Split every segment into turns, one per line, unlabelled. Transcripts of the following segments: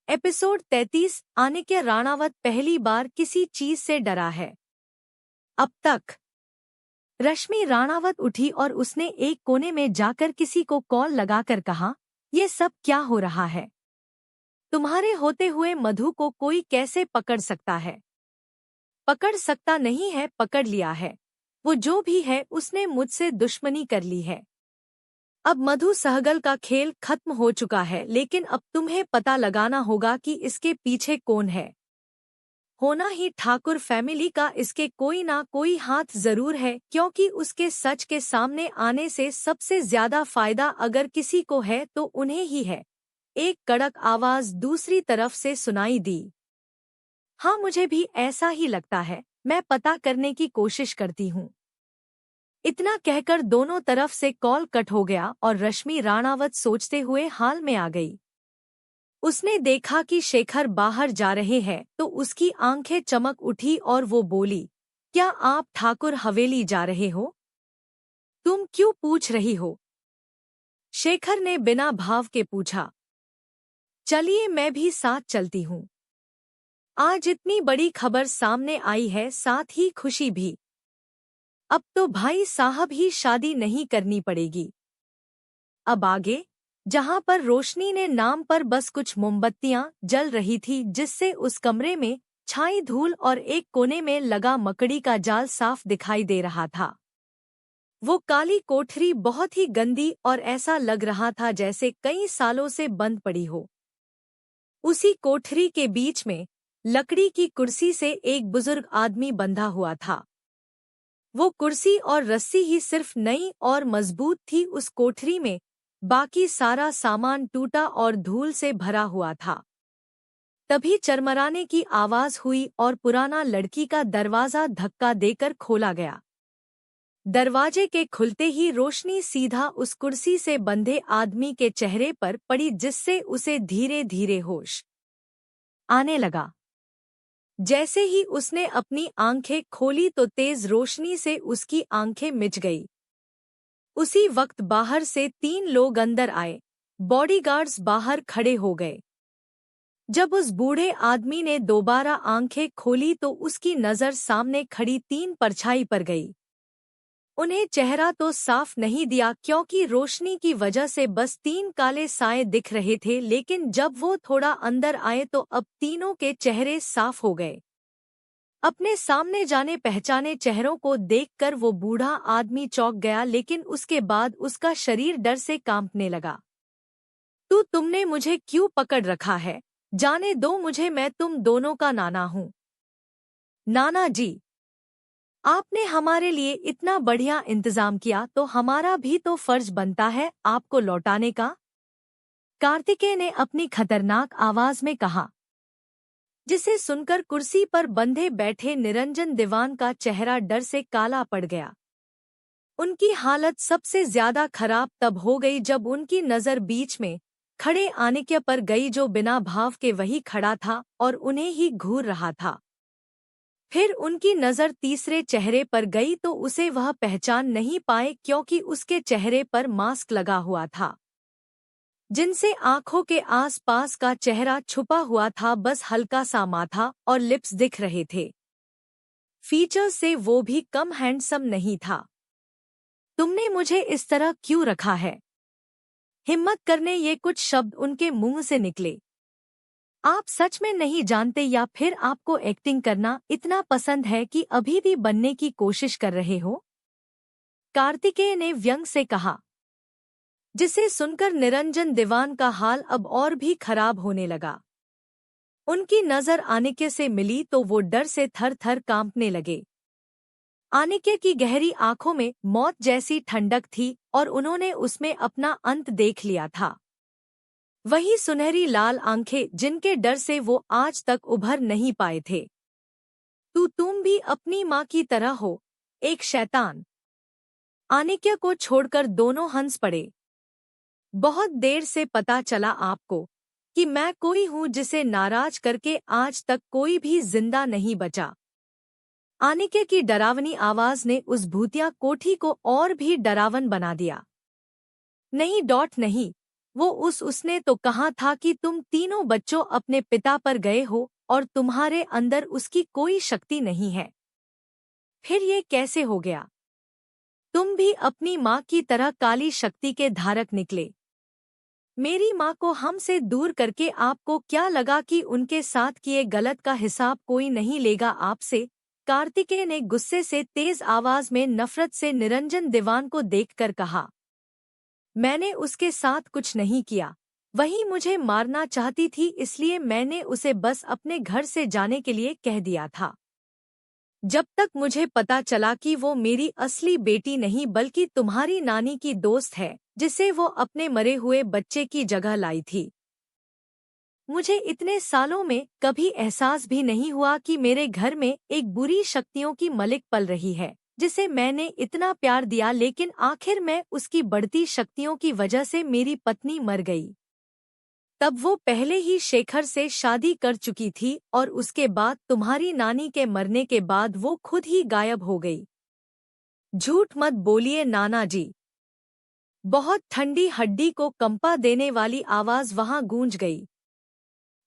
Episode 33। आनिक्य Ranawat पहली बार किसी चीज से डरा है अब तक। रश्मि राणावत उठी और उसने एक कोने में जाकर किसी को कॉल लगाकर कहा, ये सब क्या हो रहा है? तुम्हारे होते हुए मधु को कोई कैसे पकड़ सकता है? पकड़ सकता नहीं है, पकड़ लिया है। वो जो भी है उसने मुझसे दुश्मनी कर ली है। अब मधु सहगल का खेल खत्म हो चुका है, लेकिन अब तुम्हें पता लगाना होगा कि इसके पीछे कौन है। होना ही ठाकुर फैमिली का इसके कोई ना कोई हाथ जरूर है, क्योंकि उसके सच के सामने आने से सबसे ज्यादा फायदा अगर किसी को है तो उन्हें ही है। एक कड़क आवाज दूसरी तरफ से सुनाई दी। हाँ, मुझे भी ऐसा ही लगता है, मैं पता करने की कोशिश करती हूँ। इतना कहकर दोनों तरफ से कॉल कट हो गया और रश्मि राणावत सोचते हुए हाल में आ गई। उसने देखा कि शेखर बाहर जा रहे हैं तो उसकी आंखें चमक उठी और वो बोली, क्या आप ठाकुर हवेली जा रहे हो? तुम क्यों पूछ रही हो? शेखर ने बिना भाव के पूछा। चलिए मैं भी साथ चलती हूँ। आज इतनी बड़ी खबर सामने आई है, साथ ही खुशी भी। अब तो भाई साहब ही शादी नहीं करनी पड़ेगी। अब आगे, जहां पर रोशनी ने नाम पर बस कुछ मोमबत्तियां जल रही थी, जिससे उस कमरे में छाई धूल और एक कोने में लगा मकड़ी का जाल साफ दिखाई दे रहा था। वो काली कोठरी बहुत ही गंदी और ऐसा लग रहा था जैसे कई सालों से बंद पड़ी हो। उसी कोठरी के बीच में लकड़ी की कुर्सी से एक बुजुर्ग आदमी बंधा हुआ था। वो कुर्सी और रस्सी ही सिर्फ नई और मजबूत थी। उस कोठरी में बाकी सारा सामान टूटा और धूल से भरा हुआ था। तभी चरमराने की आवाज हुई और पुराना लड़की का दरवाजा धक्का देकर खोला गया। दरवाजे के खुलते ही रोशनी सीधा उस कुर्सी से बंधे आदमी के चेहरे पर पड़ी, जिससे उसे धीरे धीरे होश आने लगा। जैसे ही उसने अपनी आंखें खोली तो तेज रोशनी से उसकी आंखें मिच गई। उसी वक्त बाहर से 3 लोग अंदर आए। बॉडीगार्ड्स बाहर खड़े हो गए। जब उस बूढ़े आदमी ने दोबारा आंखें खोली तो उसकी नजर सामने खड़ी 3 परछाई पर गई। उन्हें चेहरा तो साफ नहीं दिया, क्योंकि रोशनी की वजह से बस 3 काले साए दिख रहे थे, लेकिन जब वो थोड़ा अंदर आए तो अब तीनों के चेहरे साफ हो गए। अपने सामने जाने पहचाने चेहरों को देखकर वो बूढ़ा आदमी चौंक गया, लेकिन उसके बाद उसका शरीर डर से कांपने लगा। तुमने मुझे क्यों पकड़ रखा है? जाने दो मुझे, मैं तुम दोनों का नाना हूँ। नाना जी, आपने हमारे लिए इतना बढ़िया इंतजाम किया तो हमारा भी तो फर्ज बनता है आपको लौटाने का। कार्तिकेय ने अपनी खतरनाक आवाज में कहा, जिसे सुनकर कुर्सी पर बंधे बैठे निरंजन दीवान का चेहरा डर से काला पड़ गया। उनकी हालत सबसे ज्यादा खराब तब हो गई जब उनकी नजर बीच में खड़े आनिक्य पर गई, जो बिना भाव के वही खड़ा था और उन्हें ही घूर रहा था। फिर उनकी नजर तीसरे चेहरे पर गई तो उसे वह पहचान नहीं पाए, क्योंकि उसके चेहरे पर मास्क लगा हुआ था, जिनसे आंखों के आसपास का चेहरा छुपा हुआ था। बस हल्का सा माथा और लिप्स दिख रहे थे। फीचर्स से वो भी कम हैंडसम नहीं था। तुमने मुझे इस तरह क्यों रखा है? हिम्मत करने ये कुछ शब्द उनके मुंह से निकले। आप सच में नहीं जानते, या फिर आपको एक्टिंग करना इतना पसंद है कि अभी भी बनने की कोशिश कर रहे हो? कार्तिकेय ने व्यंग से कहा, जिसे सुनकर निरंजन दीवान का हाल अब और भी खराब होने लगा। उनकी नजर आनिक्य से मिली तो वो डर से थर थर कांपने लगे। आनिक्य की गहरी आंखों में मौत जैसी ठंडक थी और उन्होंने उसमें अपना अंत देख लिया था। वही सुनहरी लाल आंखें जिनके डर से वो आज तक उभर नहीं पाए थे। तुम भी अपनी माँ की तरह हो, एक शैतान। आनिक्य को छोड़कर दोनों हंस पड़े। बहुत देर से पता चला आपको कि मैं कोई हूँ जिसे नाराज करके आज तक कोई भी जिंदा नहीं बचा। आनिक्य की डरावनी आवाज ने उस भूतिया कोठी को और भी डरावन बना दिया। नहीं, नहीं, उसने तो कहा था कि तुम तीनों बच्चों अपने पिता पर गए हो और तुम्हारे अंदर उसकी कोई शक्ति नहीं है। फिर ये कैसे हो गया? तुम भी अपनी माँ की तरह काली शक्ति के धारक निकले। मेरी माँ को हमसे दूर करके आपको क्या लगा कि उनके साथ किए गलत का हिसाब कोई नहीं लेगा आपसे? कार्तिकेय ने गुस्से से तेज आवाज में नफरत से निरंजन दीवान को देखकर कहा। मैंने उसके साथ कुछ नहीं किया, वही मुझे मारना चाहती थी, इसलिए मैंने उसे बस अपने घर से जाने के लिए कह दिया था। जब तक मुझे पता चला कि वो मेरी असली बेटी नहीं बल्कि तुम्हारी नानी की दोस्त है, जिसे वो अपने मरे हुए बच्चे की जगह लाई थी। मुझे इतने सालों में कभी एहसास भी नहीं हुआ कि मेरे घर में एक बुरी शक्तियों की मलिक पल रही है, जिसे मैंने इतना प्यार दिया, लेकिन आखिर में उसकी बढ़ती शक्तियों की वजह से मेरी पत्नी मर गई। तब वो पहले ही शेखर से शादी कर चुकी थी और उसके बाद तुम्हारी नानी के मरने के बाद वो खुद ही गायब हो गई। झूठ मत बोलिए नाना जी। बहुत ठंडी हड्डी को कंपा देने वाली आवाज वहां गूंज गई।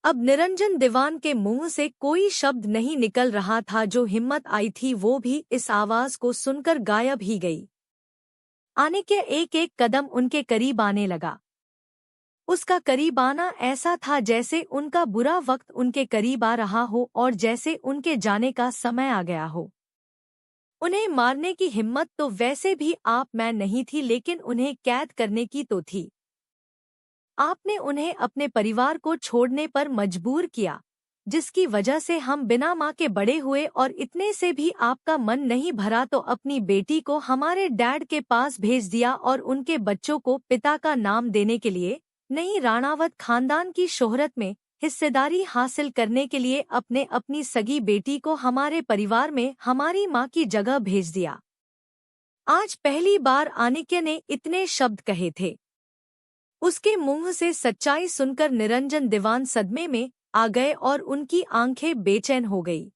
अब निरंजन दीवान के मुंह से कोई शब्द नहीं निकल रहा था। जो हिम्मत आई थी वो भी इस आवाज को सुनकर गायब ही गई। आने के एक एक कदम उनके करीब आने लगा। उसका करीब आना ऐसा था जैसे उनका बुरा वक्त उनके करीब आ रहा हो और जैसे उनके जाने का समय आ गया हो। उन्हें मारने की हिम्मत तो वैसे भी आप में नहीं थी, लेकिन उन्हें कैद करने की तो थी। आपने उन्हें अपने परिवार को छोड़ने पर मजबूर किया, जिसकी वजह से हम बिना माँ के बड़े हुए, और इतने से भी आपका मन नहीं भरा तो अपनी बेटी को हमारे डैड के पास भेज दिया और उनके बच्चों को पिता का नाम देने के लिए नहीं, राणावत खानदान की शोहरत में हिस्सेदारी हासिल करने के लिए अपनी सगी बेटी को हमारे परिवार में हमारी माँ की जगह भेज दिया। आज पहली बार आनिक्य ने इतने शब्द कहे थे। उसके मुंह से सच्चाई सुनकर निरंजन दीवान सदमे में आ गए और उनकी आंखें बेचैन हो गई।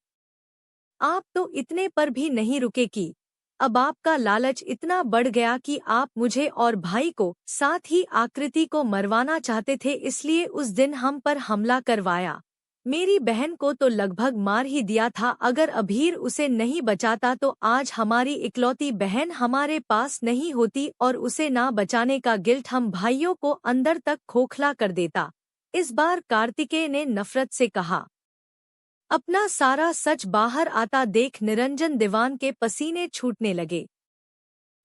आप तो इतने पर भी नहीं रुके कि अब आपका लालच इतना बढ़ गया कि आप मुझे और भाई को, साथ ही आकृति को मरवाना चाहते थे, इसलिए उस दिन हम पर हमला करवाया। मेरी बहन को तो लगभग मार ही दिया था। अगर अभीर उसे नहीं बचाता तो आज हमारी इकलौती बहन हमारे पास नहीं होती और उसे ना बचाने का गिल्ट हम भाइयों को अंदर तक खोखला कर देता। इस बार कार्तिकेय ने नफरत से कहा। अपना सारा सच बाहर आता देख निरंजन दीवान के पसीने छूटने लगे।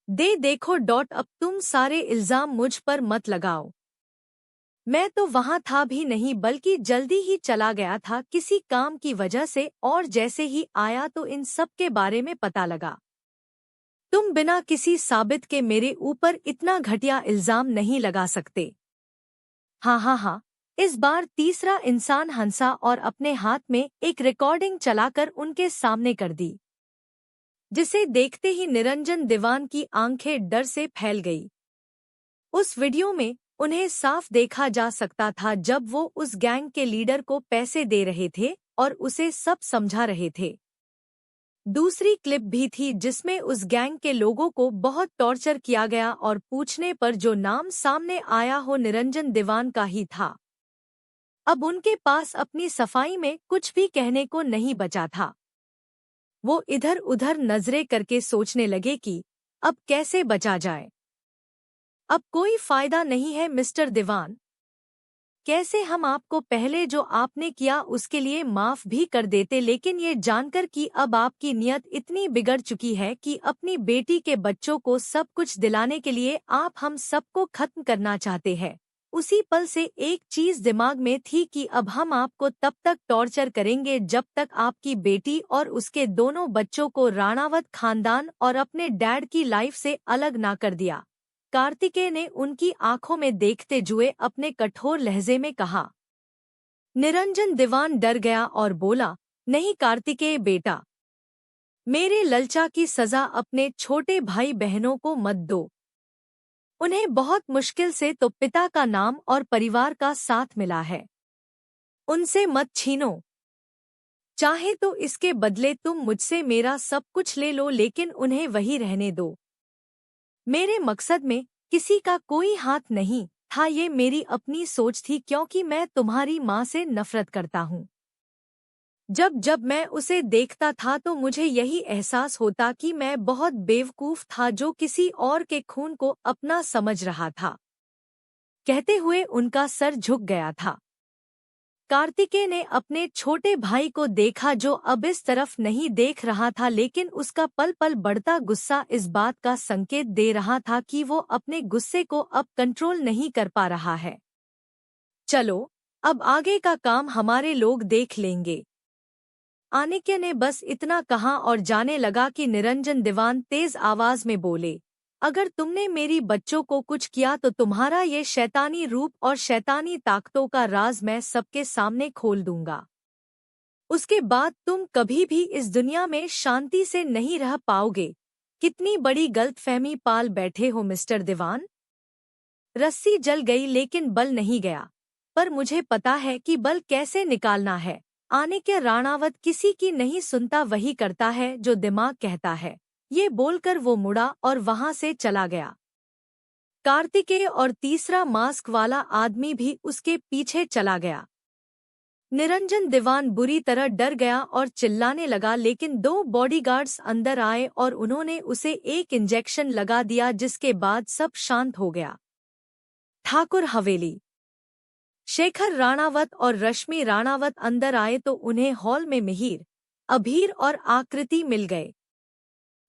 देखो अब तुम सारे इल्जाम मुझ पर मत लगाओ। मैं तो वहां था भी नहीं, बल्कि जल्दी ही चला गया था किसी काम की वजह से, और जैसे ही आया तो इन सब के बारे में पता लगा। तुम बिना किसी साबित के मेरे ऊपर इतना घटिया इल्जाम नहीं लगा सकते। हाँ हाँ हाँ। इस बार तीसरा इंसान हंसा और अपने हाथ में एक रिकॉर्डिंग चलाकर उनके सामने कर दी, जिसे देखते ही निरंजन दीवान की आंखें डर से फैल गई। उस वीडियो में उन्हें साफ देखा जा सकता था जब वो उस गैंग के लीडर को पैसे दे रहे थे और उसे सब समझा रहे थे। दूसरी क्लिप भी थी जिसमें उस गैंग के लोगों को बहुत टॉर्चर किया गया और पूछने पर जो नाम सामने आया हो निरंजन दीवान का ही था। अब उनके पास अपनी सफाई में कुछ भी कहने को नहीं बचा था। वो इधर उधर नजरें करके सोचने लगे कि अब कैसे बचा जाए। अब कोई फायदा नहीं है मिस्टर दीवान। कैसे हम आपको पहले जो आपने किया उसके लिए माफ भी कर देते, लेकिन ये जानकर कि अब आपकी नियत इतनी बिगड़ चुकी है कि अपनी बेटी के बच्चों को सब कुछ दिलाने के लिए आप हम सबको खत्म करना चाहते हैं। उसी पल से एक चीज दिमाग में थी कि अब हम आपको तब तक टॉर्चर करेंगे जब तक आपकी बेटी और उसके दोनों बच्चों को राणावत खानदान और अपने डैड की लाइफ से अलग ना कर दिया। कार्तिकेय ने उनकी आंखों में देखते हुए अपने कठोर लहजे में कहा। निरंजन दीवान डर गया और बोला, नहीं कार्तिकेय बेटा, मेरे ललचा की सजा अपने छोटे भाई बहनों को मत दो। उन्हें बहुत मुश्किल से तो पिता का नाम और परिवार का साथ मिला है, उनसे मत छीनो। चाहे तो इसके बदले तुम मुझसे मेरा सब कुछ ले लो, लेकिन उन्हें वही रहने दो। मेरे मकसद में किसी का कोई हाथ नहीं था ये मेरी अपनी सोच थी क्योंकि मैं तुम्हारी माँ से नफरत करता हूँ। जब जब मैं उसे देखता था तो मुझे यही एहसास होता कि मैं बहुत बेवकूफ था जो किसी और के खून को अपना समझ रहा था। कहते हुए उनका सर झुक गया था। कार्तिकेय ने अपने छोटे भाई को देखा जो अब इस तरफ नहीं देख रहा था, लेकिन उसका पल पल बढ़ता गुस्सा इस बात का संकेत दे रहा था कि वो अपने गुस्से को अब कंट्रोल नहीं कर पा रहा है। चलो, अब आगे का काम हमारे लोग देख लेंगे। आनिक्य ने बस इतना कहा और जाने लगा कि निरंजन दीवान तेज आवाज में बोले, अगर तुमने मेरी बच्चों को कुछ किया तो तुम्हारा ये शैतानी रूप और शैतानी ताकतों का राज मैं सबके सामने खोल दूंगा। उसके बाद तुम कभी भी इस दुनिया में शांति से नहीं रह पाओगे। कितनी बड़ी गलतफहमी पाल बैठे हो मिस्टर दीवान। रस्सी जल गई लेकिन बल नहीं गया, पर मुझे पता है कि बल कैसे निकालना है। आनिक्य राणावत किसी की नहीं सुनता, वही करता है जो दिमाग कहता है। ये बोलकर वो मुड़ा और वहां से चला गया। कार्तिकेय और तीसरा मास्क वाला आदमी भी उसके पीछे चला गया। निरंजन दीवान बुरी तरह डर गया और चिल्लाने लगा, लेकिन 2 बॉडीगार्ड्स अंदर आए और उन्होंने उसे एक इंजेक्शन लगा दिया, जिसके बाद सब शांत हो गया। ठाकुर हवेली। शेखर राणावत और रश्मि राणावत अंदर आए तो उन्हें हॉल में मिहिर, अभीर और आकृति मिल गए।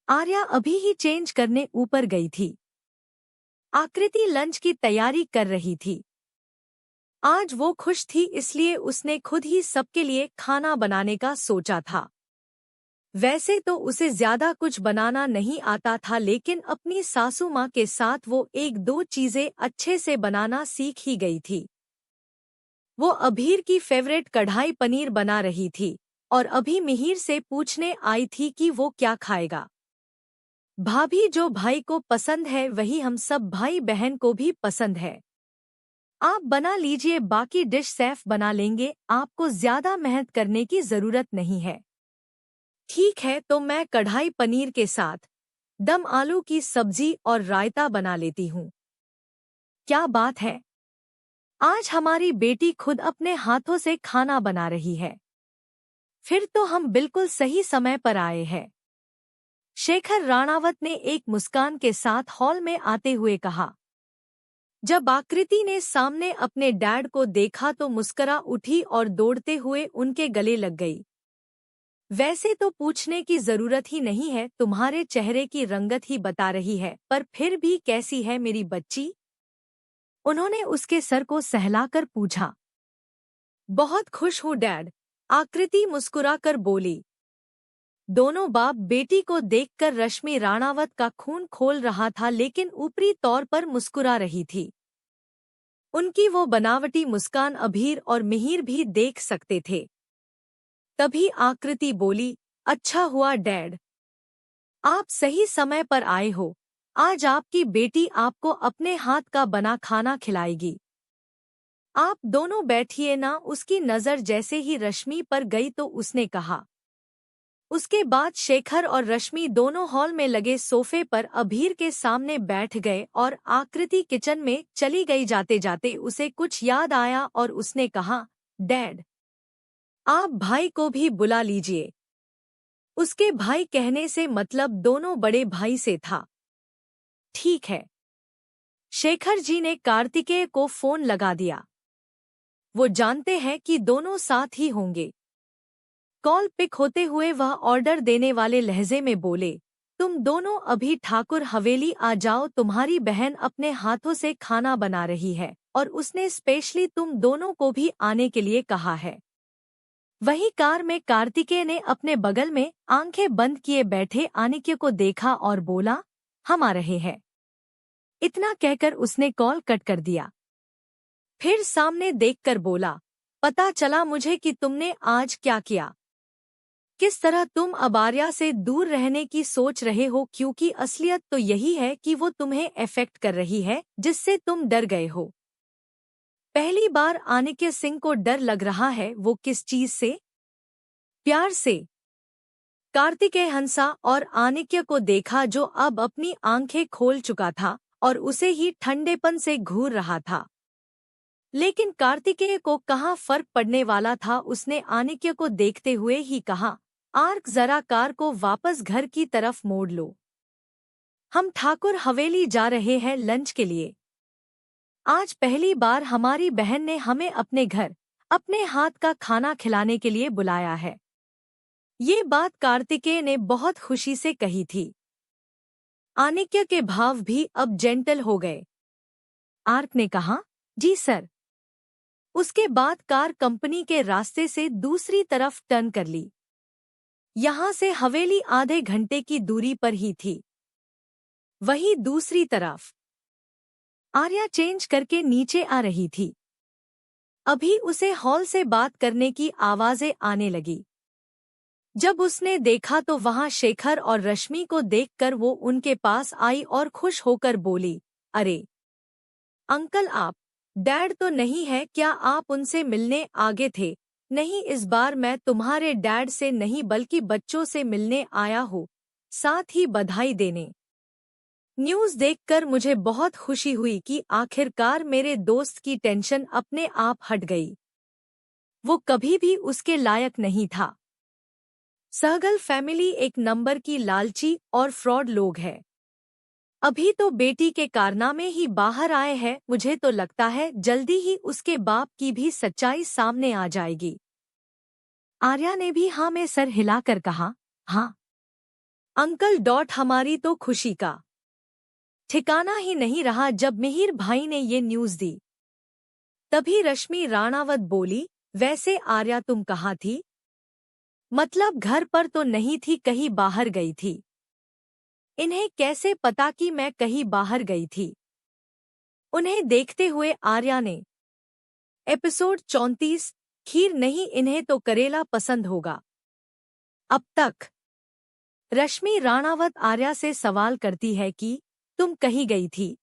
आर्या अभी ही चेंज करने ऊपर गई थी। आकृति लंच की तैयारी कर रही थी। आज वो खुश थी, इसलिए उसने खुद ही सबके लिए खाना बनाने का सोचा था। वैसे तो उसे ज्यादा कुछ बनाना नहीं आता था, लेकिन अपनी सासू माँ के साथ वो 1-2 चीजें अच्छे से बनाना सीख ही गई थी। वो अभीर की फेवरेट कढ़ाई पनीर बना रही थी और अभी मिहिर से पूछने आई थी कि वो क्या खाएगा। भाभी, जो भाई को पसंद है वही हम सब भाई बहन को भी पसंद है। आप बना लीजिए, बाकी डिश सैफ बना लेंगे, आपको ज्यादा मेहनत करने की जरूरत नहीं है। ठीक है, तो मैं कढ़ाई पनीर के साथ दम आलू की सब्जी और रायता बना लेती हूँ। क्या बात है, आज हमारी बेटी खुद अपने हाथों से खाना बना रही है। फिर तो हम बिल्कुल सही समय पर आए हैं। शेखर राणावत ने एक मुस्कान के साथ हॉल में आते हुए कहा। जब आकृति ने सामने अपने डैड को देखा तो मुस्करा उठी और दौड़ते हुए उनके गले लग गई। वैसे तो पूछने की जरूरत ही नहीं है, तुम्हारे चेहरे की रंगत ही बता रही है, पर फिर भी कैसी है मेरी बच्ची? उन्होंने उसके सर को सहलाकर पूछा। बहुत खुश हूँ डैड, आकृति मुस्कुराकर बोली। दोनों बाप बेटी को देखकर रश्मि राणावत का खून खोल रहा था, लेकिन ऊपरी तौर पर मुस्कुरा रही थी। उनकी वो बनावटी मुस्कान अभीर और मिहिर भी देख सकते थे। तभी आकृति बोली, अच्छा हुआ डैड, आप सही समय पर आए हो। आज आपकी बेटी आपको अपने हाथ का बना खाना खिलाएगी। आप दोनों बैठिए ना। उसकी नज़र जैसे ही रश्मि पर गई तो उसने कहा। उसके बाद शेखर और रश्मि दोनों हॉल में लगे सोफे पर अभीर के सामने बैठ गए और आकृति किचन में चली गई। जाते जाते उसे कुछ याद आया और उसने कहा, डैड, आप भाई को भी बुला लीजिए। उसके भाई कहने से मतलब दोनों बड़े भाई से था। ठीक है। शेखर जी ने कार्तिकेय को फोन लगा दिया। वो जानते हैं कि दोनों साथ ही होंगे। कॉल पिक होते हुए वह ऑर्डर देने वाले लहजे में बोले, तुम दोनों अभी ठाकुर हवेली आ जाओ, तुम्हारी बहन अपने हाथों से खाना बना रही है और उसने स्पेशली तुम दोनों को भी आने के लिए कहा है। वही कार में कार्तिकेय ने अपने बगल में आंखें बंद किए बैठे आनिक्य को देखा और बोला, हम आ रहे हैं। इतना कहकर उसने कॉल कट कर दिया। फिर सामने देखकर बोला, पता चला मुझे कि तुमने आज क्या किया। किस तरह तुम अब आर्या से दूर रहने की सोच रहे हो, क्योंकि असलियत तो यही है कि वो तुम्हें अफेक्ट कर रही है, जिससे तुम डर गए हो। पहली बार आनिक्य सिंह को डर लग रहा है। वो किस चीज से? प्यार से। कार्तिकेय हंसा और आनिक्य को देखा जो अब अपनी आंखें खोल चुका था और उसे ही ठंडेपन से घूर रहा था। लेकिन कार्तिकेय को कहाँ फर्क पड़ने वाला था। उसने आनिक्य को देखते हुए ही कहा, आर्क जरा कार को वापस घर की तरफ मोड़ लो। हम ठाकुर हवेली जा रहे हैं लंच के लिए। आज पहली बार हमारी बहन ने हमें अपने घर अपने हाथ का खाना खिलाने के लिए बुलाया है। ये बात कार्तिकेय ने बहुत खुशी से कही थी। आनिक्य के भाव भी अब जेंटल हो गए। आर्क ने कहा, जी सर। उसके बाद कार कंपनी के रास्ते से दूसरी तरफ टर्न कर ली। यहां से हवेली आधे घंटे की दूरी पर ही थी। वही दूसरी तरफ आर्या चेंज करके नीचे आ रही थी। अभी उसे हॉल से बात करने की आवाजें आने लगी। जब उसने देखा तो वहां शेखर और रश्मि को देखकर वो उनके पास आई और खुश होकर बोली, अरे अंकल, आप डैड तो नहीं है क्या? आप उनसे मिलने आगे थे? नहीं, इस बार मैं तुम्हारे डैड से नहीं बल्कि बच्चों से मिलने आया हूँ, साथ ही बधाई देने। न्यूज़ देखकर मुझे बहुत खुशी हुई कि आखिरकार मेरे दोस्त की टेंशन अपने आप हट गई। वो कभी भी उसके लायक नहीं था। सहगल फैमिली एक नंबर की लालची और फ्रॉड लोग हैं। अभी तो बेटी के कारनामे ही बाहर आए हैं। मुझे तो लगता है जल्दी ही उसके बाप की भी सच्चाई सामने आ जाएगी। आर्या ने भी हाँ में सर हिलाकर कहा, हाँ अंकल। हमारी तो खुशी का ठिकाना ही नहीं रहा जब मिहिर भाई ने ये न्यूज़ दी। तभी रश्मि राणावत बोली, वैसे आर्या तुम कहाँ थी? मतलब घर पर तो नहीं थी, कहीं बाहर गई थी। इन्हें कैसे पता कि मैं कहीं बाहर गई थी? उन्हें देखते हुए आर्या ने एपिसोड 34 खीर नहीं, इन्हें तो करेला पसंद होगा। अब तक रश्मि राणावत आर्या से सवाल करती है कि तुम कहीं गई थी,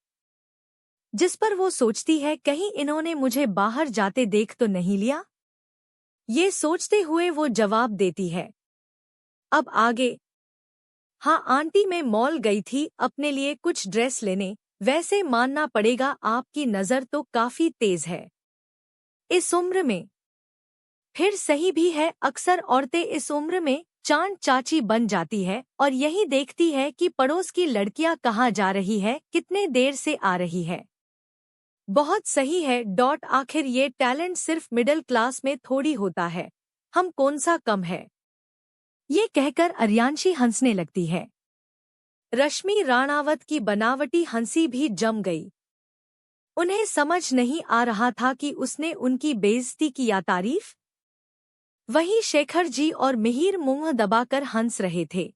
जिस पर वो सोचती है कहीं इन्होंने मुझे बाहर जाते देख तो नहीं लिया। ये सोचते हुए वो जवाब देती है, अब आगे। हाँ आंटी, मैं मॉल गई थी अपने लिए कुछ ड्रेस लेने। वैसे मानना पड़ेगा आपकी नज़र तो काफी तेज है इस उम्र में। फिर सही भी है, अक्सर औरतें इस उम्र में चांद चाची बन जाती है और यही देखती है कि पड़ोस की लड़कियां कहाँ जा रही है, कितने देर से आ रही है। बहुत सही है। आखिर ये टैलेंट सिर्फ मिडिल क्लास में थोड़ी होता है, हम कौन सा कम है? ये कहकर अर्यांशी हंसने लगती है। रश्मि राणावत की बनावटी हंसी भी जम गई। उन्हें समझ नहीं आ रहा था कि उसने उनकी बेइज्जती की या तारीफ। वहीं शेखर जी और मिहिर मुंह दबाकर हंस रहे थे।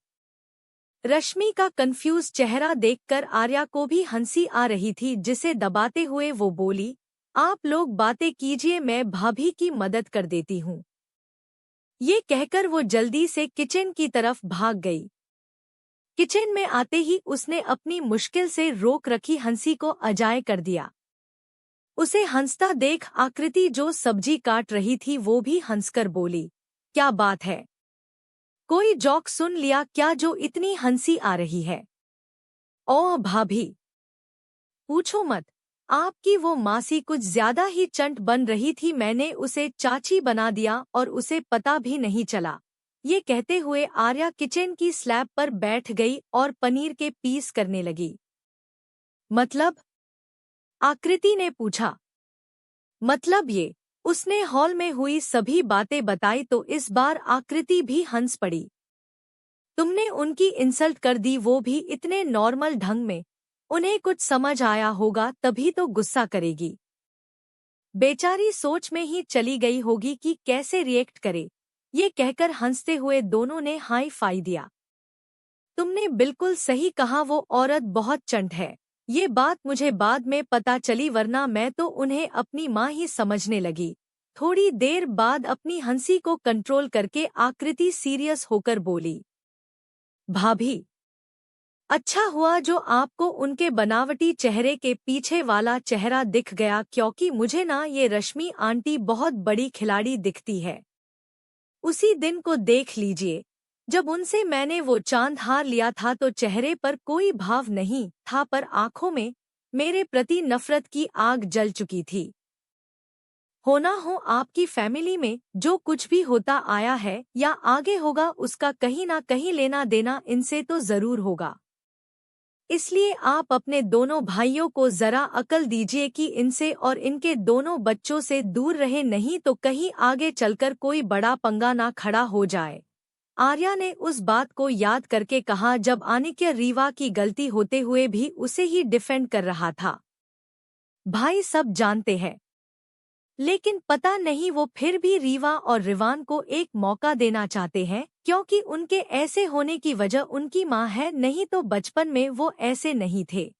रश्मि का कंफ्यूज चेहरा देखकर आर्या को भी हंसी आ रही थी, जिसे दबाते हुए वो बोली, आप लोग बातें कीजिए, मैं भाभी की मदद कर देती हूँ। ये कहकर वो जल्दी से किचन की तरफ भाग गई। किचन में आते ही उसने अपनी मुश्किल से रोक रखी हंसी को अजाय कर दिया। उसे हंसता देख आकृति, जो सब्जी काट रही थी, वो भी हंसकर बोली, क्या बात है? कोई जोक सुन लिया क्या जो इतनी हंसी आ रही है? ओह भाभी, पूछो मत। आपकी वो मासी कुछ ज्यादा ही चंट बन रही थी, मैंने उसे चाची बना दिया और उसे पता भी नहीं चला। ये कहते हुए आर्या किचन की स्लैब पर बैठ गई और पनीर के पीस करने लगी। मतलब? आकृति ने पूछा। मतलब ये। उसने हॉल में हुई सभी बातें बताई तो इस बार आकृति भी हंस पड़ी। तुमने उनकी इंसल्ट कर दी, वो भी इतने नॉर्मल ढंग में। उन्हें कुछ समझ आया होगा तभी तो गुस्सा करेगी। बेचारी सोच में ही चली गई होगी कि कैसे रिएक्ट करे। ये कहकर हंसते हुए दोनों ने हाई फाई दिया। तुमने बिल्कुल सही कहा, वो औरत बहुत चंट है। ये बात मुझे बाद में पता चली, वरना मैं तो उन्हें अपनी माँ ही समझने लगी। थोड़ी देर बाद अपनी हंसी को कंट्रोल करके आकृति सीरियस होकर बोली, भाभी, अच्छा हुआ जो आपको उनके बनावटी चेहरे के पीछे वाला चेहरा दिख गया, क्योंकि मुझे ना ये रश्मि आंटी बहुत बड़ी खिलाड़ी दिखती है। उसी दिन को देख लीजिए, जब उनसे मैंने वो चांद हार लिया था तो चेहरे पर कोई भाव नहीं था, पर आंखों में मेरे प्रति नफरत की आग जल चुकी थी। होना हो आपकी फैमिली में जो कुछ भी होता आया है या आगे होगा उसका कहीं ना कहीं लेना देना इनसे तो जरूर होगा। इसलिए आप अपने दोनों भाइयों को जरा अकल दीजिए कि इनसे और इनके दोनों बच्चों से दूर रहे, नहीं तो कहीं आगे चलकर कोई बड़ा पंगा ना खड़ा हो जाए। आर्या ने उस बात को याद करके कहा जब आनिक्य रीवा की गलती होते हुए भी उसे ही डिफेंड कर रहा था। भाई सब जानते हैं, लेकिन पता नहीं वो फिर भी रीवा और रिवान को एक मौका देना चाहते हैं, क्योंकि उनके ऐसे होने की वजह उनकी माँ है, नहीं तो बचपन में वो ऐसे नहीं थे।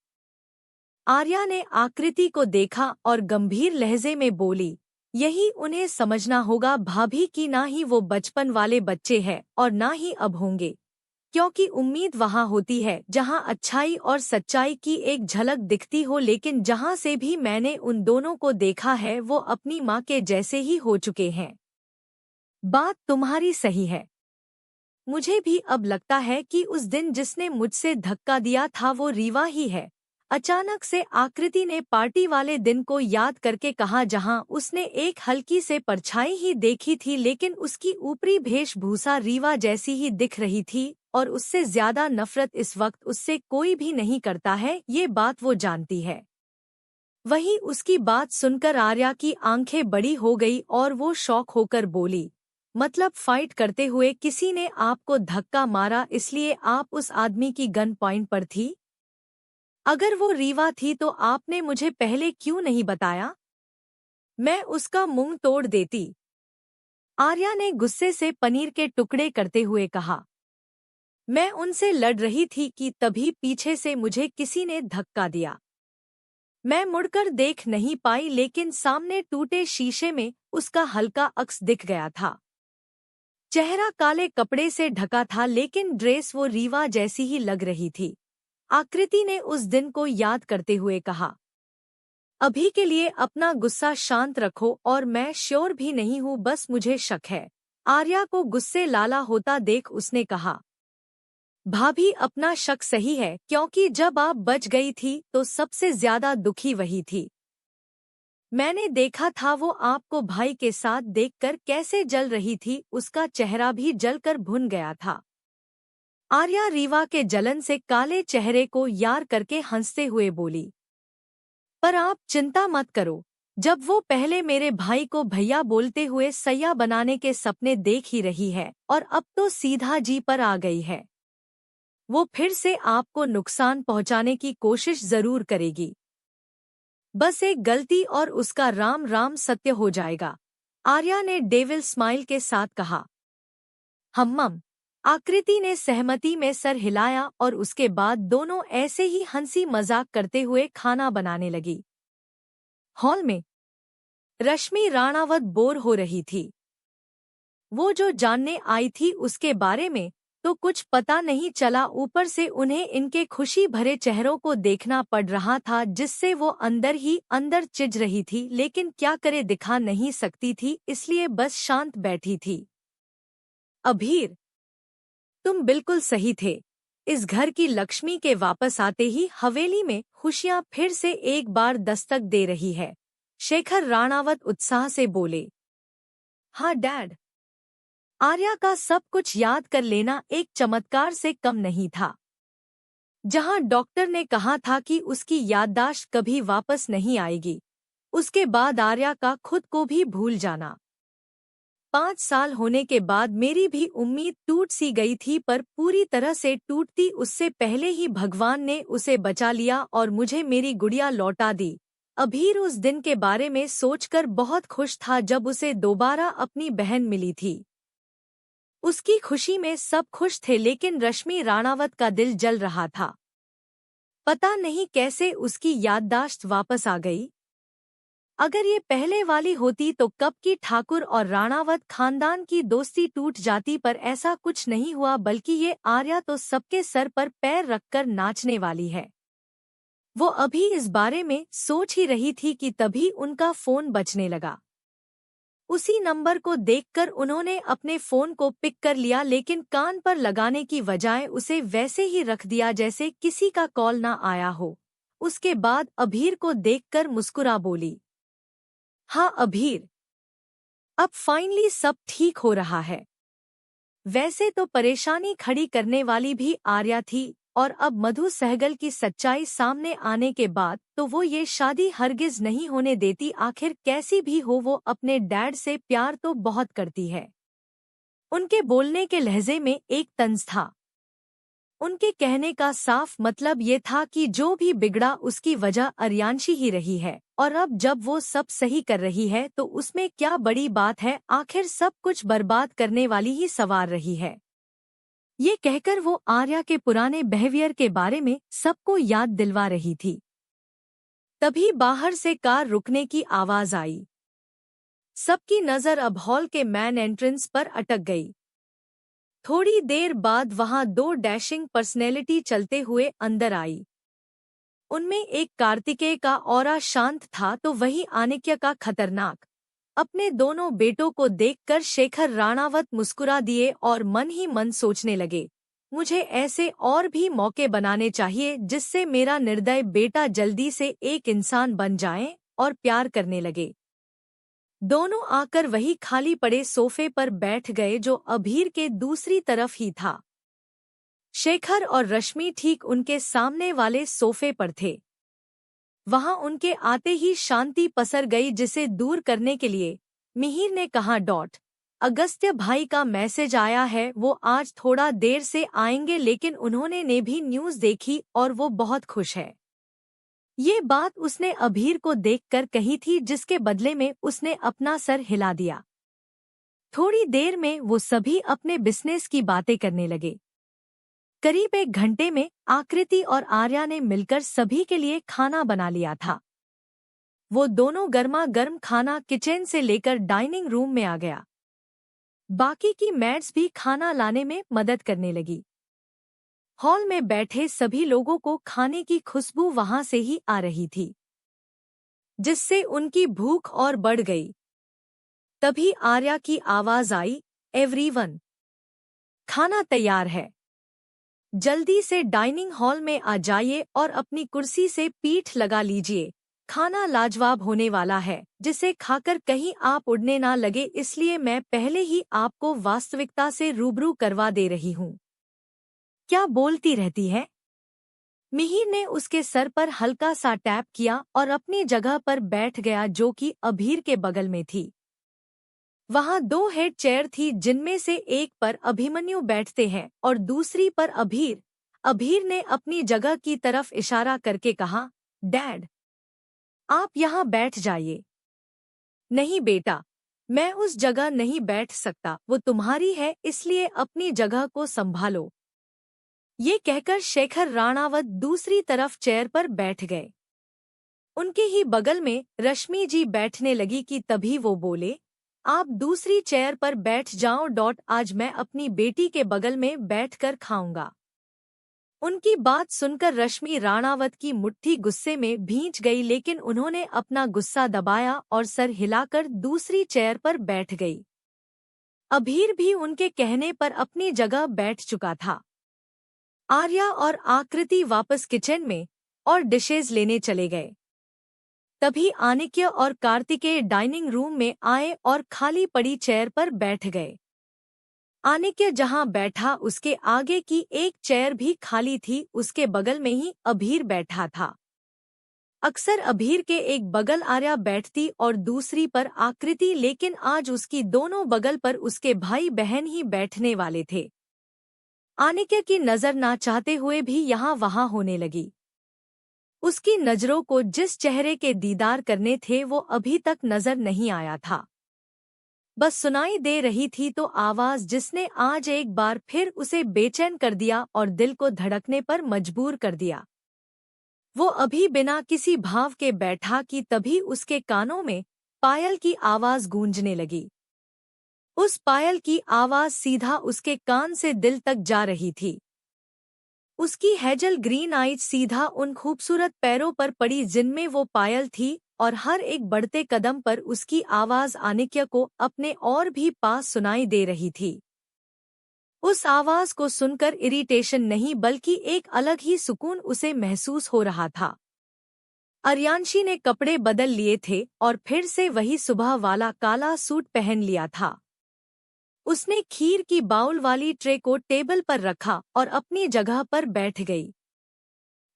आर्या ने आकृति को देखा और गंभीर लहजे में बोली, यही उन्हें समझना होगा भाभी कि ना ही वो बचपन वाले बच्चे हैं और ना ही अब होंगे, क्योंकि उम्मीद वहाँ होती है जहाँ अच्छाई और सच्चाई की एक झलक दिखती हो, लेकिन जहाँ से भी मैंने उन दोनों को देखा है वो अपनी माँ के जैसे ही हो चुके हैं। बात तुम्हारी सही है। मुझे भी अब लगता है कि उस दिन जिसने मुझसे धक्का दिया था वो रीवा ही है। अचानक से आकृति ने पार्टी वाले दिन को याद करके कहा, जहां उसने एक हल्की से परछाई ही देखी थी, लेकिन उसकी ऊपरी वेशभूषा रीवा जैसी ही दिख रही थी और उससे ज्यादा नफरत इस वक्त उससे कोई भी नहीं करता है, ये बात वो जानती है। वही उसकी बात सुनकर आर्या की आंखें बड़ी हो गई और वो शॉक होकर बोली, मतलब फाइट करते हुए किसी ने आपको धक्का मारा, इसलिए आप उस आदमी की गन पॉइंट पर थी? अगर वो रीवा थी तो आपने मुझे पहले क्यों नहीं बताया? मैं उसका मुंह तोड़ देती। आर्या ने गुस्से से पनीर के टुकड़े करते हुए कहा। मैं उनसे लड़ रही थी कि तभी पीछे से मुझे किसी ने धक्का दिया। मैं मुड़कर देख नहीं पाई, लेकिन सामने टूटे शीशे में उसका हल्का अक्स दिख गया था। चेहरा काले कपड़े से ढका था, लेकिन ड्रेस वो रीवा जैसी ही लग रही थी। आकृति ने उस दिन को याद करते हुए कहा, अभी के लिए अपना गुस्सा शांत रखो और मैं श्योर भी नहीं हूँ, बस मुझे शक है। आर्या को गुस्से लाला होता देख उसने कहा, भाभी अपना शक सही है, क्योंकि जब आप बच गई थी तो सबसे ज्यादा दुखी वही थी। मैंने देखा था वो आपको भाई के साथ देखकर कैसे जल रही थी, उसका चेहरा भी जलकर भुन गया था। आर्या रीवा के जलन से काले चेहरे को यार करके हंसते हुए बोली, पर आप चिंता मत करो, जब वो पहले मेरे भाई को भैया बोलते हुए सैया बनाने के सपने देख ही रही है और अब तो सीधा जी पर आ गई है। वो फिर से आपको नुकसान पहुंचाने की कोशिश जरूर करेगी। बस एक गलती और उसका राम राम सत्य हो जाएगा। आर्या ने डेविल स्माइल के साथ कहा। हम्म। आकृति ने सहमति में सर हिलाया और उसके बाद दोनों ऐसे ही हंसी मजाक करते हुए खाना बनाने लगी। हॉल में रश्मि राणावत बोर हो रही थी। वो जो जानने आई थी उसके बारे में तो कुछ पता नहीं चला, ऊपर से उन्हें इनके खुशी भरे चेहरों को देखना पड़ रहा था, जिससे वो अंदर ही अंदर चिढ़ रही थी, लेकिन क्या करे, दिखा नहीं सकती थी, इसलिए बस शांत बैठी थी। अभीर, तुम बिल्कुल सही थे। इस घर की लक्ष्मी के वापस आते ही हवेली में खुशियां फिर से एक बार दस्तक दे रही है। शेखर राणावत उत्साह से बोले। हाँ डैड। आर्या का सब कुछ याद कर लेना एक चमत्कार से कम नहीं था। जहां डॉक्टर ने कहा था कि उसकी याददाश्त कभी वापस नहीं आएगी, उसके बाद आर्या का खुद को भी भूल जाना। 5 साल होने के बाद मेरी भी उम्मीद टूट सी गई थी, पर पूरी तरह से टूटती उससे पहले ही भगवान ने उसे बचा लिया और मुझे मेरी गुड़िया लौटा दी। अभीर उस दिन के बारे में सोचकर बहुत खुश था जब उसे दोबारा अपनी बहन मिली थी। उसकी खुशी में सब खुश थे, लेकिन रश्मि राणावत का दिल जल रहा था। पता नहीं कैसे उसकी याददाश्त वापस आ गई। अगर ये पहले वाली होती तो कब की ठाकुर और राणावत खानदान की दोस्ती टूट जाती, पर ऐसा कुछ नहीं हुआ, बल्कि ये आर्या तो सबके सर पर पैर रखकर नाचने वाली है। वो अभी इस बारे में सोच ही रही थी कि तभी उनका फोन बजने लगा। उसी नंबर को देखकर उन्होंने अपने फोन को पिक कर लिया, लेकिन कान पर लगाने की बजाय उसे वैसे ही रख दिया जैसे किसी का कॉल ना आया हो। उसके बाद अभीर को देखकर मुस्कुरा बोली, हाँ अभीर, अब फाइनली सब ठीक हो रहा है। वैसे तो परेशानी खड़ी करने वाली भी आर्या थी, और अब मधु सहगल की सच्चाई सामने आने के बाद तो वो ये शादी हरगिज नहीं होने देती। आखिर कैसी भी हो, वो अपने डैड से प्यार तो बहुत करती है। उनके बोलने के लहजे में एक तंज था। उनके कहने का साफ मतलब ये था कि जो भी बिगड़ा उसकी वजह अर्यांशी ही रही है, और अब जब वो सब सही कर रही है तो उसमें क्या बड़ी बात है, आखिर सब कुछ बर्बाद करने वाली ही सवार रही है। ये कहकर वो आर्या के पुराने बिहेवियर के बारे में सबको याद दिलवा रही थी। तभी बाहर से कार रुकने की आवाज आई। सबकी नजर अब हॉल के मैन एंट्रेंस पर अटक गई। थोड़ी देर बाद वहां दो डैशिंग पर्सनैलिटी चलते हुए अंदर आई। उनमें एक कार्तिकेय का ऑरा शांत था तो वही आनिक्य का खतरनाक। अपने दोनों बेटों को देखकर शेखर राणावत मुस्कुरा दिए और मन ही मन सोचने लगे, मुझे ऐसे और भी मौके बनाने चाहिए जिससे मेरा निर्दय बेटा जल्दी से एक इंसान बन जाए और प्यार करने लगे। दोनों आकर वही खाली पड़े सोफे पर बैठ गए जो अभीर के दूसरी तरफ ही था। शेखर और रश्मि ठीक उनके सामने वाले सोफे पर थे। वहां उनके आते ही शांति पसर गई, जिसे दूर करने के लिए मिहिर ने कहा, अगस्त्य भाई का मैसेज आया है, वो आज थोड़ा देर से आएंगे, लेकिन उन्होंने ने भी न्यूज़ देखी और वो बहुत खुश है। ये बात उसने अभीर को देखकर कही थी, जिसके बदले में उसने अपना सर हिला दिया। थोड़ी देर में वो सभी अपने बिजनेस की बातें करने लगे। करीब 1 घंटे में आकृति और आर्या ने मिलकर सभी के लिए खाना बना लिया था। वो दोनों गर्मा गर्म खाना किचन से लेकर डाइनिंग रूम में आ गया। बाकी की मैड्स भी खाना लाने में मदद करने लगी। हॉल में बैठे सभी लोगों को खाने की खुशबू वहां से ही आ रही थी, जिससे उनकी भूख और बढ़ गई। तभी आर्या की आवाज आई, एवरीवन, खाना तैयार है, जल्दी से डाइनिंग हॉल में आ जाइए और अपनी कुर्सी से पीठ लगा लीजिए। खाना लाजवाब होने वाला है, जिसे खाकर कहीं आप उड़ने ना लगे, इसलिए मैं पहले ही आपको वास्तविकता से रूबरू करवा दे रही हूँ। क्या बोलती रहती है? मिहिर ने उसके सर पर हल्का सा टैप किया और अपनी जगह पर बैठ गया, जो कि अभीर के बगल में थी। वहां 2 हेड चेयर थी, जिनमें से एक पर अभिमन्यु बैठते हैं और दूसरी पर अभीर। अभीर ने अपनी जगह की तरफ इशारा करके कहा, डैड, आप यहाँ बैठ जाइए। नहीं बेटा, मैं उस जगह नहीं बैठ सकता, वो तुम्हारी है, इसलिए अपनी जगह को संभालो। ये कहकर शेखर राणावत दूसरी तरफ चेयर पर बैठ गए। उनके ही बगल में रश्मि जी बैठने लगी कि तभी वो बोले, आप दूसरी चेयर पर बैठ जाओ। आज मैं अपनी बेटी के बगल में बैठकर खाऊंगा। उनकी बात सुनकर रश्मि राणावत की मुट्ठी गुस्से में भींच गई, लेकिन उन्होंने अपना गुस्सा दबाया और सर हिलाकर दूसरी चेयर पर बैठ गई। अभीर भी उनके कहने पर अपनी जगह बैठ चुका था। आर्या और आकृति वापस किचन में और डिशेज लेने चले गए। तभी आनिक्य और कार्तिकेय डाइनिंग रूम में आए और खाली पड़ी चेयर पर बैठ गए। आनिक्य जहां बैठा उसके आगे की एक चेयर भी खाली थी, उसके बगल में ही अभीर बैठा था। अक्सर अभीर के एक बगल आर्या बैठती और दूसरी पर आकृति, लेकिन आज उसकी दोनों बगल पर उसके भाई बहन ही बैठने वाले थे। आनिक्य की नजर ना चाहते हुए भी यहाँ वहां होने लगी। उसकी नजरों को जिस चेहरे के दीदार करने थे वो अभी तक नजर नहीं आया था। बस सुनाई दे रही थी तो आवाज, जिसने आज एक बार फिर उसे बेचैन कर दिया और दिल को धड़कने पर मजबूर कर दिया। वो अभी बिना किसी भाव के बैठा कि तभी उसके कानों में पायल की आवाज गूंजने लगी। उस पायल की आवाज सीधा उसके कान से दिल तक जा रही थी। उसकी हेजल ग्रीन आइज सीधा उन खूबसूरत पैरों पर पड़ी जिनमें वो पायल थी, और हर एक बढ़ते कदम पर उसकी आवाज आनिक्य को अपने और भी पास सुनाई दे रही थी। उस आवाज को सुनकर इरिटेशन नहीं बल्कि एक अलग ही सुकून उसे महसूस हो रहा था। अर्यांशी ने कपड़े बदल लिए थे और फिर से वही सुबह वाला काला सूट पहन लिया था। उसने खीर की बाउल वाली ट्रे को टेबल पर रखा और अपनी जगह पर बैठ गई।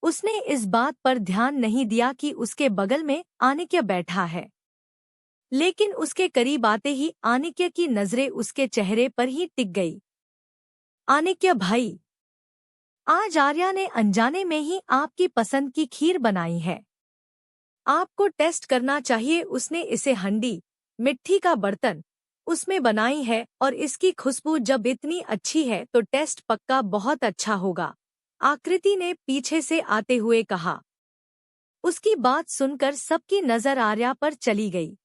उसने इस बात पर ध्यान नहीं दिया कि उसके बगल में आनिक्य बैठा है, लेकिन उसके करीब आते ही आनिक्य की नजरें उसके चेहरे पर ही टिक गई। आनिक्य भाई, आज आर्या ने अनजाने में ही आपकी पसंद की खीर बनाई है। आपको टेस्ट करना चाहिए। उसने इसे हंडी, मिट्टी का बर्तन, उसमें बनाई है और इसकी खुशबू जब इतनी अच्छी है तो टेस्ट पक्का बहुत अच्छा होगा, आकृति ने पीछे से आते हुए कहा। उसकी बात सुनकर सबकी नजर आर्या पर चली गई।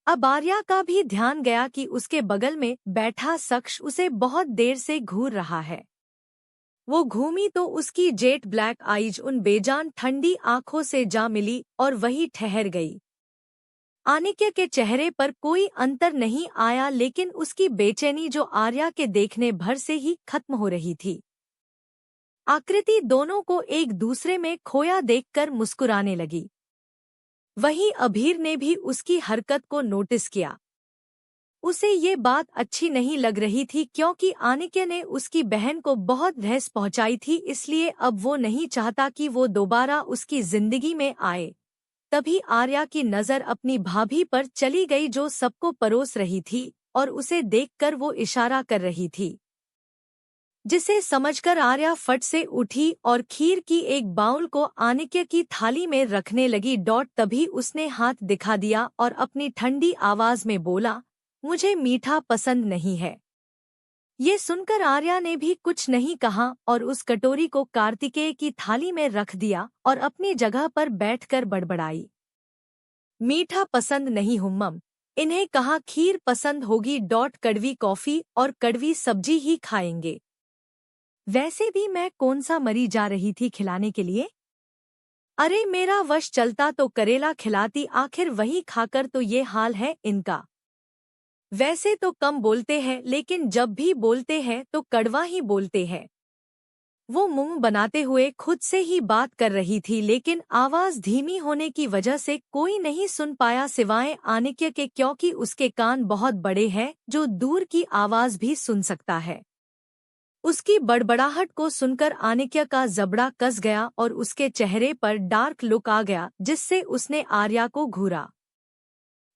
अब आर्या का भी ध्यान गया कि उसके बगल में बैठा शख्स उसे बहुत देर से घूर रहा है। वो घूमी तो उसकी जेट ब्लैक आईज उन बेजान ठंडी आंखों से जा मिली और वही ठहर गई। आनिक्य के चेहरे पर कोई अंतर नहीं आया, लेकिन उसकी बेचैनी जो आर्या के देखने भर से ही खत्म हो रही थी। आकृति दोनों को एक दूसरे में खोया देखकर मुस्कुराने लगी। वहीं अभीर ने भी उसकी हरकत को नोटिस किया। उसे ये बात अच्छी नहीं लग रही थी क्योंकि आनिक्य ने उसकी बहन को बहुत ठेस पहुंचाई थी, इसलिए अब वो नहीं चाहता कि वो दोबारा उसकी जिंदगी में आए। तभी आर्या की नज़र अपनी भाभी पर चली गई जो सबको परोस रही थी और उसे देखकर वो इशारा कर रही थी, जिसे समझकर आर्या फट से उठी और खीर की एक बाउल को आनिक्य की थाली में रखने लगी। तभी उसने हाथ दिखा दिया और अपनी ठंडी आवाज में बोला, मुझे मीठा पसंद नहीं है। ये सुनकर आर्या ने भी कुछ नहीं कहा और उस कटोरी को कार्तिकेय की थाली में रख दिया और अपनी जगह पर बैठकर बड़बड़ाई, मीठा पसंद नहीं हुम्मम, इन्हें कहाँ खीर पसंद होगी। कड़वी कॉफी और कड़वी सब्जी ही खाएंगे। वैसे भी मैं कौन सा मरी जा रही थी खिलाने के लिए। अरे मेरा वश चलता तो करेला खिलाती, आखिर वही खाकर तो ये हाल है इनका। वैसे तो कम बोलते हैं लेकिन जब भी बोलते हैं तो कड़वा ही बोलते हैं। वो मुंह बनाते हुए खुद से ही बात कर रही थी, लेकिन आवाज धीमी होने की वजह से कोई नहीं सुन पाया सिवाय आनिक्य के, क्योंकि उसके कान बहुत बड़े हैं जो दूर की आवाज भी सुन सकता है। उसकी बड़बड़ाहट को सुनकर आनिक्य का जबड़ा कस गया और उसके चेहरे पर डार्क लुक आ गया, जिससे उसने आर्या को घूरा।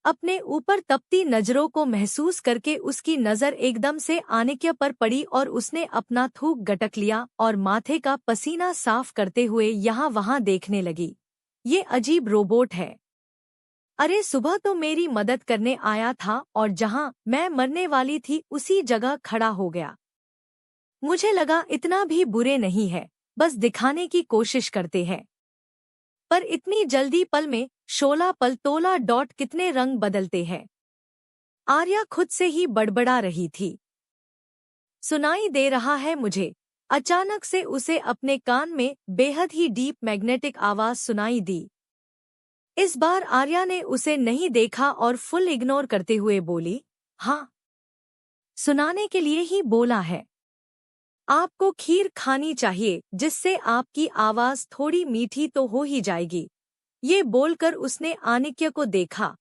अपने ऊपर तपती नजरों को महसूस करके उसकी नजर एकदम से आनिक्य पर पड़ी और उसने अपना थूक गटक लिया और माथे का पसीना साफ करते हुए यहाँ वहाँ देखने लगी। ये अजीब रोबोट है। अरे सुबह तो मेरी मदद करने आया था और जहाँ मैं मरने वाली थी उसी जगह खड़ा हो गया। मुझे लगा इतना भी बुरे नहीं है, बस दिखाने की कोशिश करते हैं। पर इतनी जल्दी पल में शोला पल तोला। कितने रंग बदलते हैं। आर्या खुद से ही बड़बड़ा रही थी। सुनाई दे रहा है मुझे। अचानक से उसे अपने कान में बेहद ही डीप मैग्नेटिक आवाज सुनाई दी। इस बार आर्या ने उसे नहीं देखा और फुल इग्नोर करते हुए बोली, हाँ, सुनाने के लिए ही बोला है। आपको खीर खानी चाहिए जिससे आपकी आवाज थोड़ी मीठी तो हो ही जाएगी। ये बोलकर उसने आनिक्य को देखा।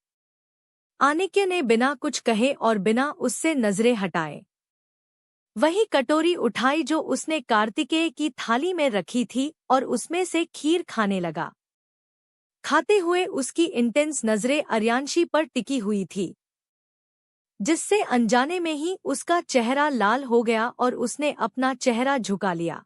आनिक्य ने बिना कुछ कहे और बिना उससे नजरें हटाए वही कटोरी उठाई जो उसने कार्तिकेय की थाली में रखी थी और उसमें से खीर खाने लगा। खाते हुए उसकी इंटेंस नजरें अर्यांशी पर टिकी हुई थी, जिससे अनजाने में ही उसका चेहरा लाल हो गया और उसने अपना चेहरा झुका लिया।